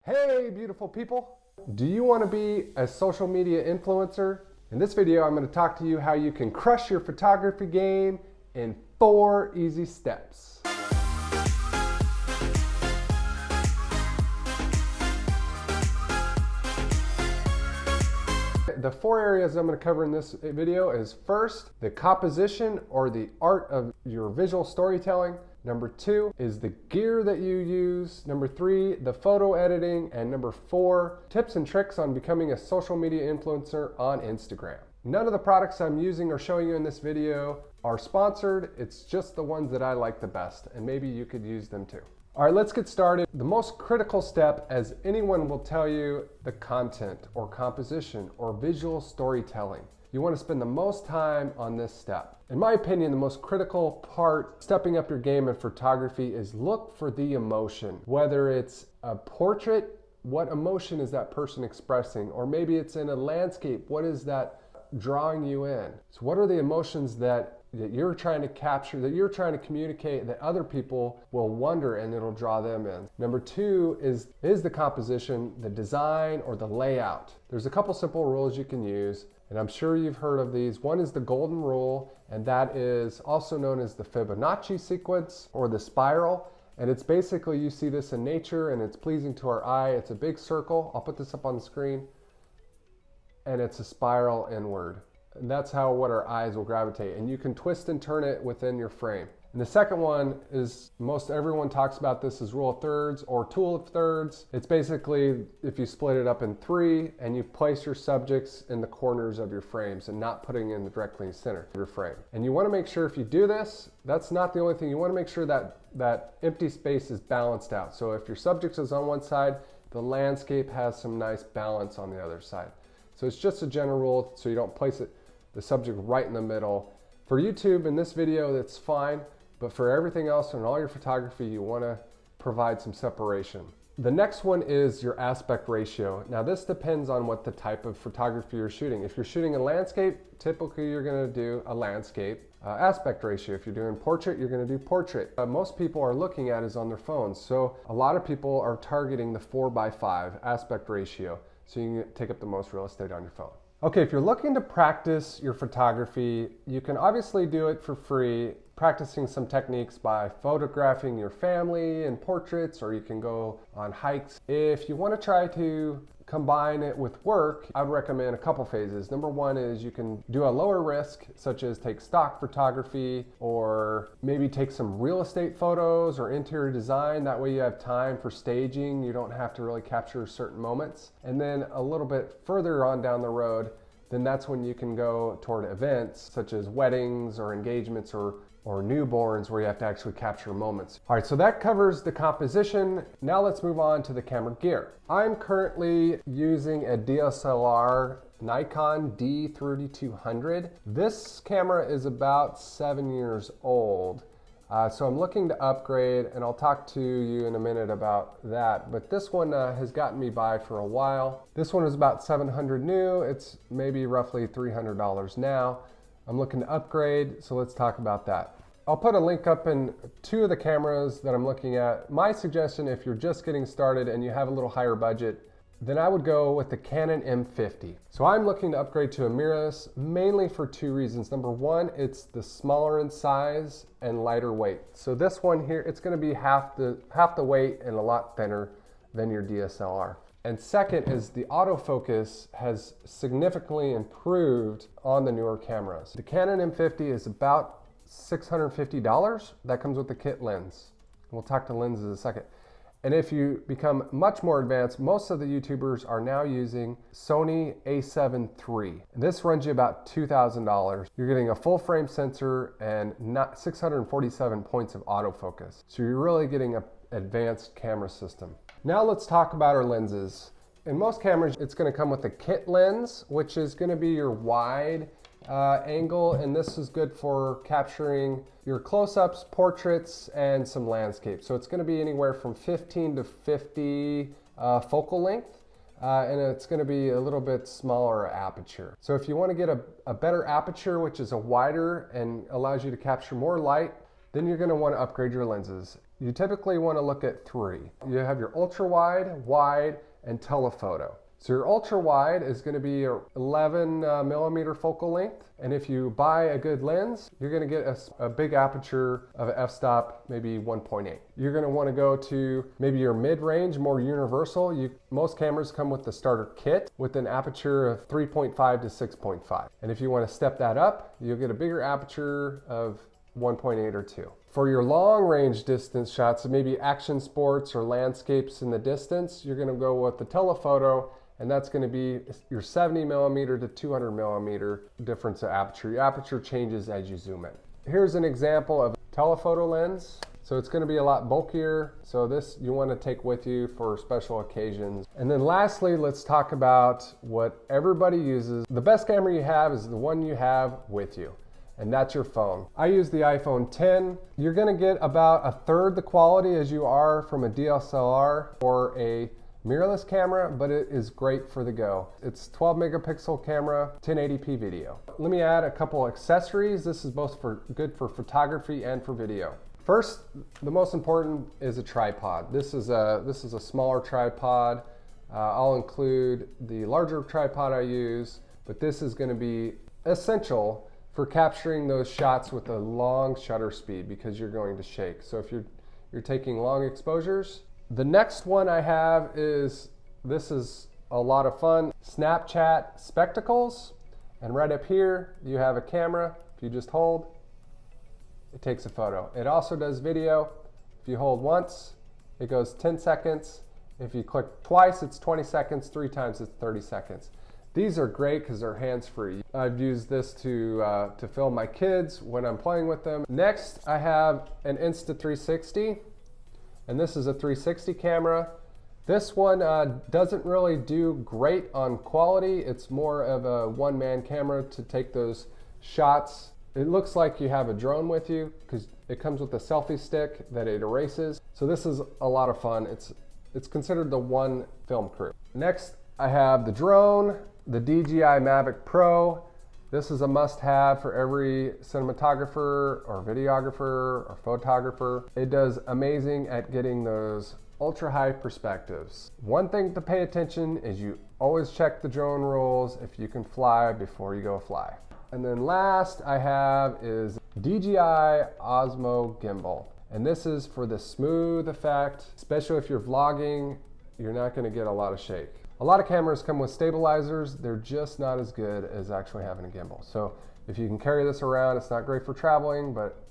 Hey, beautiful people. Do you want to be a social media influencer? In this video, I'm going to talk to you how you can crush your photography game in 4 easy steps. The 4 areas I'm going to cover in this video is first, the composition or the art of your visual storytelling. Number 2 is the gear that you use. Number 3, the photo editing. And number 4, tips and tricks on becoming a social media influencer on Instagram. None of the products I'm using or showing you in this video are sponsored. It's just the ones that I like the best, and maybe you could use them too. All right, let's get started. The most critical step, as anyone will tell you, the content or composition or visual storytelling. You want to spend the most time on this step. In my opinion, the most critical part stepping up your game in photography is look for the emotion. Whether it's a portrait, what emotion is that person expressing? Or maybe it's in a landscape, what is that drawing you in? So what are the emotions that you're trying to capture, that you're trying to communicate, that other people will wonder and it'll draw them in? Number 2 is the composition, the design, or the layout. There's a couple simple rules you can use, and I'm sure you've heard of these. One is the golden rule, and that is also known as the Fibonacci sequence or the spiral. And it's basically, you see this in nature and it's pleasing to our eye. It's a big circle. I'll put this up on the screen. And it's a spiral inward. And that's what our eyes will gravitate. And you can twist and turn it within your frame. And the second one is, most everyone talks about this as rule of thirds or tool of thirds. It's basically if you split it up in 3 and you place your subjects in the corners of your frames and not putting in directly in the center of your frame. And you want to make sure if you do this, that's not the only thing. You want to make sure that empty space is balanced out. So if your subject is on one side, the landscape has some nice balance on the other side. So it's just a general rule, so you don't place the subject right in the middle. For YouTube in this video, that's fine. But for everything else and all your photography, you want to provide some separation. The next one is your aspect ratio. Now this depends on what the type of photography you're shooting. If you're shooting a landscape, typically you're going to do a landscape aspect ratio. If you're doing portrait, you're going to do portrait. Most people are looking at is on their phones. So a lot of people are targeting the 4:5 aspect ratio. So you can take up the most real estate on your phone. Okay, if you're looking to practice your photography, you can obviously do it for free, practicing some techniques by photographing your family in portraits, or you can go on hikes. If you want to try to combine it with work, I would recommend a couple phases. Number 1 is you can do a lower risk, such as take stock photography, or maybe take some real estate photos or interior design. That way you have time for staging. You don't have to really capture certain moments. And then a little bit further on down the road, then that's when you can go toward events such as weddings or engagements or newborns, where you have to actually capture moments. All right, so that covers the composition. Now let's move on to the camera gear. I'm currently using a DSLR Nikon D3200. This camera is about 7 years old. So I'm looking to upgrade, and I'll talk to you in a minute about that. But this one has gotten me by for a while. This one is about $700 new. It's maybe roughly $300 now. I'm looking to upgrade, so let's talk about that. I'll put a link up in 2 of the cameras that I'm looking at. My suggestion, if you're just getting started and you have a little higher budget, then I would go with the Canon M50. So I'm looking to upgrade to a mirrorless mainly for 2 reasons. Number 1, it's the smaller in size and lighter weight. So this one here, it's going to be half the weight and a lot thinner than your DSLR. And second is the autofocus has significantly improved on the newer cameras. The Canon M50 is about $650. That comes with the kit lens. We'll talk to lenses in a second. And if you become much more advanced, most of the YouTubers are now using Sony A7 III. This runs you about $2,000. You're getting a full frame sensor and 647 points of autofocus. So you're really getting an advanced camera system. Now let's talk about our lenses. In most cameras, it's going to come with a kit lens, which is going to be your wide angle, and this is good for capturing your close-ups, portraits, and some landscape. So it's going to be anywhere from 15 to 50 focal length, and it's going to be a little bit smaller aperture. So if you want to get a better aperture, which is a wider and allows you to capture more light, then you're going to want to upgrade your lenses. you typically want to look at three. You have your ultra wide, wide, and telephoto. So your ultra wide is going to be your 11 millimeter focal length. And if you buy a good lens, you're going to get a big aperture of an f-stop, maybe 1.8. You're going to want to go to maybe your mid-range, more universal. Most cameras come with the starter kit with an aperture of 3.5 to 6.5. And if you want to step that up, you'll get a bigger aperture of 1.8 or 2. For your long range distance shots, so maybe action sports or landscapes in the distance, you're going to go with the telephoto, and that's going to be your 70 millimeter to 200 millimeter difference of aperture. Your aperture changes as you zoom in. Here's an example of a telephoto lens. So it's going to be a lot bulkier. So this you want to take with you for special occasions. And then lastly, let's talk about what everybody uses. The best camera you have is the one you have with you, and that's your phone. I use the iPhone 10. You're going to get about a third the quality as you are from a DSLR or a mirrorless camera, but it is great for the go. It's 12 megapixel camera, 1080p video. Let me add a couple accessories. This is both good for photography and for video. First, the most important is a tripod. This is a smaller tripod. I'll include the larger tripod I use, but this is going to be essential for capturing those shots with a long shutter speed because you're going to shake. So if you're taking long exposures. The next one I have this is a lot of fun, Snapchat spectacles. And right up here, you have a camera. If you just hold, it takes a photo. It also does video. If you hold once, it goes 10 seconds. If you click twice, it's 20 seconds. 3 times, it's 30 seconds. These are great because they're hands-free. I've used this to film my kids when I'm playing with them. Next, I have an Insta360. And this is a 360 camera. This one doesn't really do great on quality. It's more of a one-man camera to take those shots. It looks like you have a drone with you because it comes with a selfie stick that it erases. So this is a lot of fun. It's considered the one film crew. Next, I have the drone, the DJI Mavic Pro. This is a must-have for every cinematographer or videographer or photographer. It does amazing at getting those ultra-high perspectives. One thing to pay attention is you always check the drone rules if you can fly before you go fly. And then last I have is DJI Osmo Gimbal. And this is for the smooth effect, especially if you're vlogging, you're not gonna get a lot of shake. A lot of cameras come with stabilizers. They're just not as good as actually having a gimbal. So if you can carry this around, it's not great for traveling, but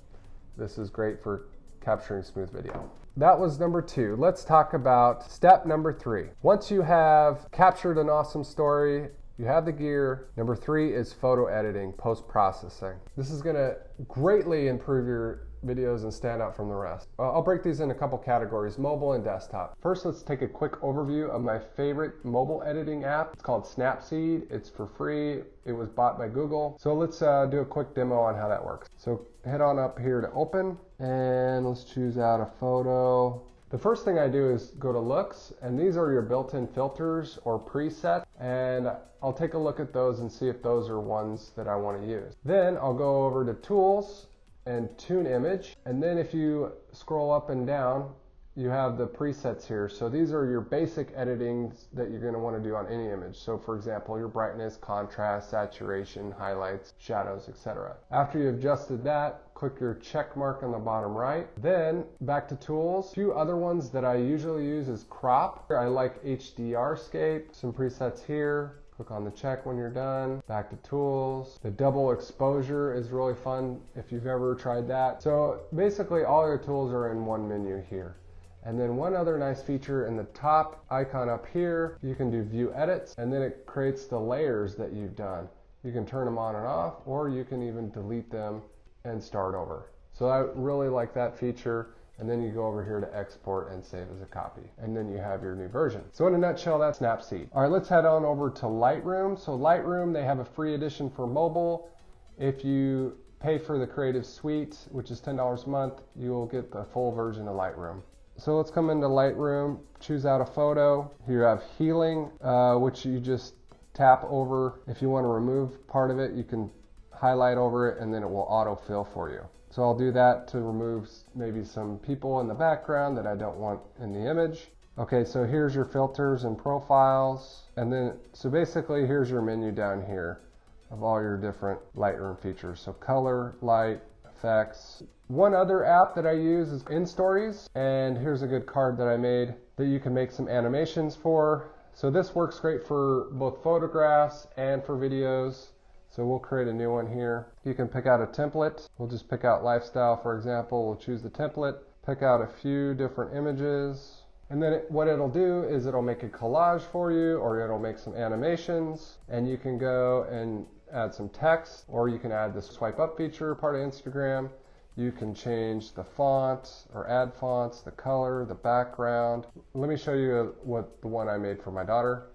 this is great for capturing smooth video. That was number 2. Let's talk about step number 3. Once you have captured an awesome story, you have the gear. Number 3 is photo editing, post-processing. This is gonna greatly improve your videos and stand out from the rest. I'll break these in a couple categories, mobile and desktop. First, let's take a quick overview of my favorite mobile editing app. It's called Snapseed. It's for free. It was bought by Google. So let's do a quick demo on how that works. So head on up here to open and let's choose out a photo. The first thing I do is go to looks, and these are your built-in filters or presets, and I'll take a look at those and see if those are ones that I want to use. Then I'll go over to tools and tune image, and then if you scroll up and down, you have the presets here. So these are your basic editings that you're going to want to do on any image. So for example, your brightness, contrast, saturation, highlights, shadows, etc. After you've adjusted that, click your check mark on the bottom right. Then back to tools. A few other ones that I usually use is crop. I like HDRscape, some presets here. Click on the check when you're done. Back to tools. The double exposure is really fun if you've ever tried that. So basically all your tools are in one menu here. And then one other nice feature in the top icon up here, you can do view edits, and then it creates the layers that you've done. You can turn them on and off, or you can even delete them and start over. So I really like that feature. And then you go over here to export and save as a copy. And then you have your new version. So in a nutshell, that's Snapseed. All right, let's head on over to Lightroom. So Lightroom, they have a free edition for mobile. If you pay for the Creative Suite, which is $10 a month, you will get the full version of Lightroom. So let's come into Lightroom, choose out a photo. Here you have healing, which you just tap over. If you want to remove part of it, you can highlight over it and then it will autofill for you. So I'll do that to remove maybe some people in the background that I don't want in the image. Okay, so here's your filters and profiles. And then, so basically here's your menu down here of all your different Lightroom features. So color, light, effects. One other app that I use is InStories, and here's a good card that I made that you can make some animations for. So this works great for both photographs and for videos. So we'll create a new one here. You can pick out a template. We'll just pick out lifestyle, for example. We'll choose the template, pick out a few different images. And then what it'll do is it'll make a collage for you, or it'll make some animations, and you can go and add some text, or you can add the swipe up feature, part of Instagram. You can change the font or add fonts, the color, the background. Let me show you what the one I made for my daughter.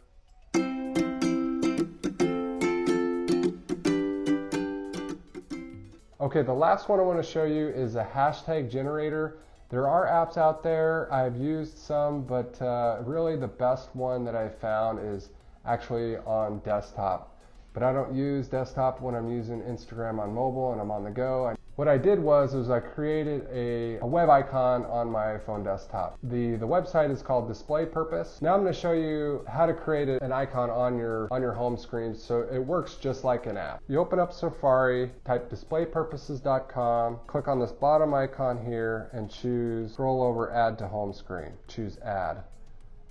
Okay, the last one I want to show you is a hashtag generator. There are apps out there. I've used some, but really the best one that I found is actually on desktop. But I don't use desktop when I'm using Instagram on mobile and I'm on the go. What I did was I created a web icon on my phone desktop. The website is called Display Purpose. Now I'm going to show you how to create an icon on your home screen so it works just like an app. You open up Safari, type displaypurposes.com, click on this bottom icon here and scroll over Add to Home Screen. Choose Add.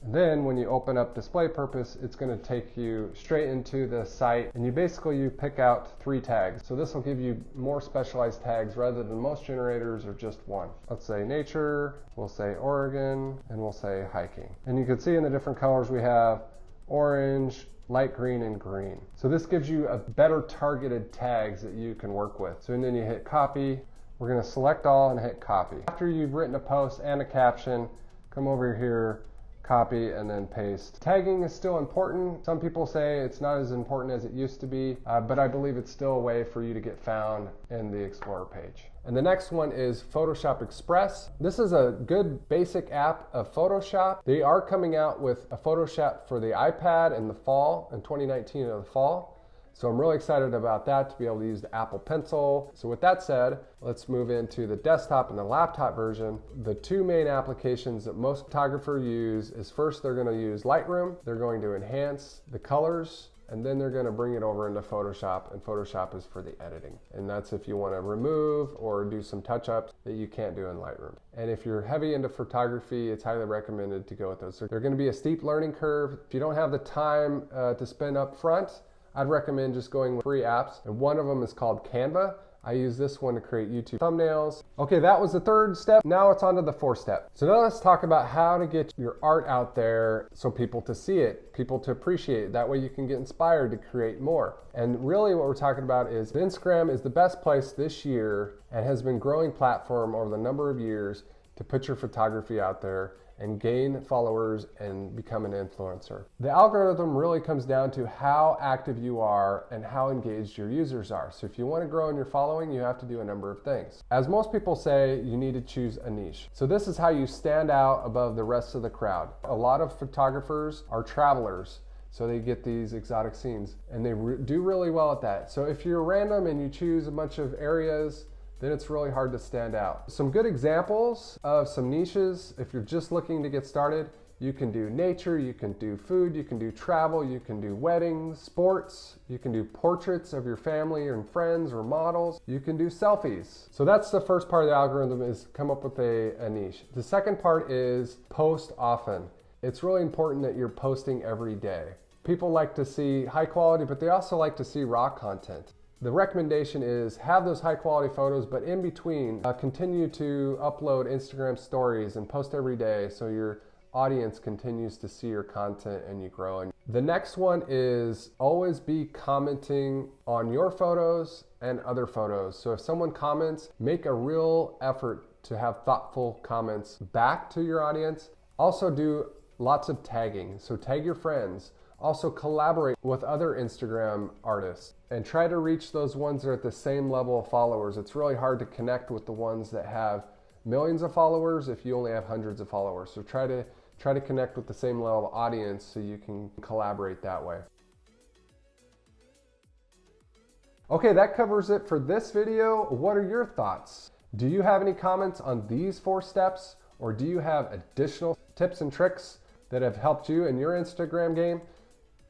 And then when you open up Display Purpose, it's going to take you straight into the site, and you pick out 3 tags. So this will give you more specialized tags rather than most generators are just one. Let's say nature, we'll say Oregon, and we'll say hiking. And you can see in the different colors we have orange, light green, and green. So this gives you a better targeted tags that you can work with. So and then you hit copy. We're going to select all and hit copy. After you've written a post and a caption, come over here, copy, and then paste. Tagging is still important. Some people say it's not as important as it used to be, but I believe it's still a way for you to get found in the Explorer page. And the next one is Photoshop Express. This is a good basic app of Photoshop. They are coming out with a Photoshop for the iPad in the fall, in 2019 in the fall. So I'm really excited about that, to be able to use the Apple Pencil. So with that said, let's move into the desktop and the laptop version. The 2 main applications that most photographers use is first they're going to use Lightroom. They're going to enhance the colors, and then they're going to bring it over into Photoshop, and Photoshop is for the editing. And that's if you want to remove or do some touch-ups that you can't do in Lightroom. And if you're heavy into photography, it's highly recommended to go with those. So they're going to be a steep learning curve. If you don't have the time to spend up front, I'd recommend just going with free apps, and one of them is called Canva. I use this one to create YouTube thumbnails. Okay, that was the 3rd step. Now it's on to the 4th step. So now let's talk about how to get your art out there so people to see it, people to appreciate it. That way you can get inspired to create more. And really what we're talking about is Instagram is the best place this year and has been growing platform over the number of years to put your photography out there and gain followers and become an influencer. The algorithm really comes down to how active you are and how engaged your users are. So if you want to grow in your following, you have to do a number of things. As most people say, you need to choose a niche. So this is how you stand out above the rest of the crowd. A lot of photographers are travelers. So they get these exotic scenes and they do really well at that. So if you're random and you choose a bunch of areas, then it's really hard to stand out. Some good examples of some niches, if you're just looking to get started, you can do nature, you can do food, you can do travel, you can do weddings, sports, you can do portraits of your family and friends or models, you can do selfies. So that's the first part of the algorithm, is come up with a niche. The second part is post often. It's really important that you're posting every day. People like to see high quality, but they also like to see raw content. The recommendation is have those high quality photos, but in between, continue to upload Instagram stories and post every day so your audience continues to see your content and you grow. And the next one is always be commenting on your photos and other photos. So if someone comments, make a real effort to have thoughtful comments back to your audience. Also do lots of tagging. So tag your friends. Also collaborate with other Instagram artists and try to reach those ones that are at the same level of followers. It's really hard to connect with the ones that have millions of followers if you only have hundreds of followers. So try to connect with the same level of audience so you can collaborate that way. Okay, that covers it for this video. What are your thoughts? Do you have any comments on these 4 steps, or do you have additional tips and tricks that have helped you in your Instagram game?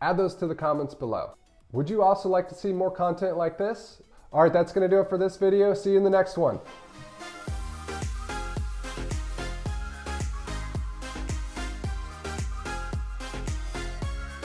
Add those to the comments below. Would you also like to see more content like this? All right, that's gonna do it for this video. See you in the next one.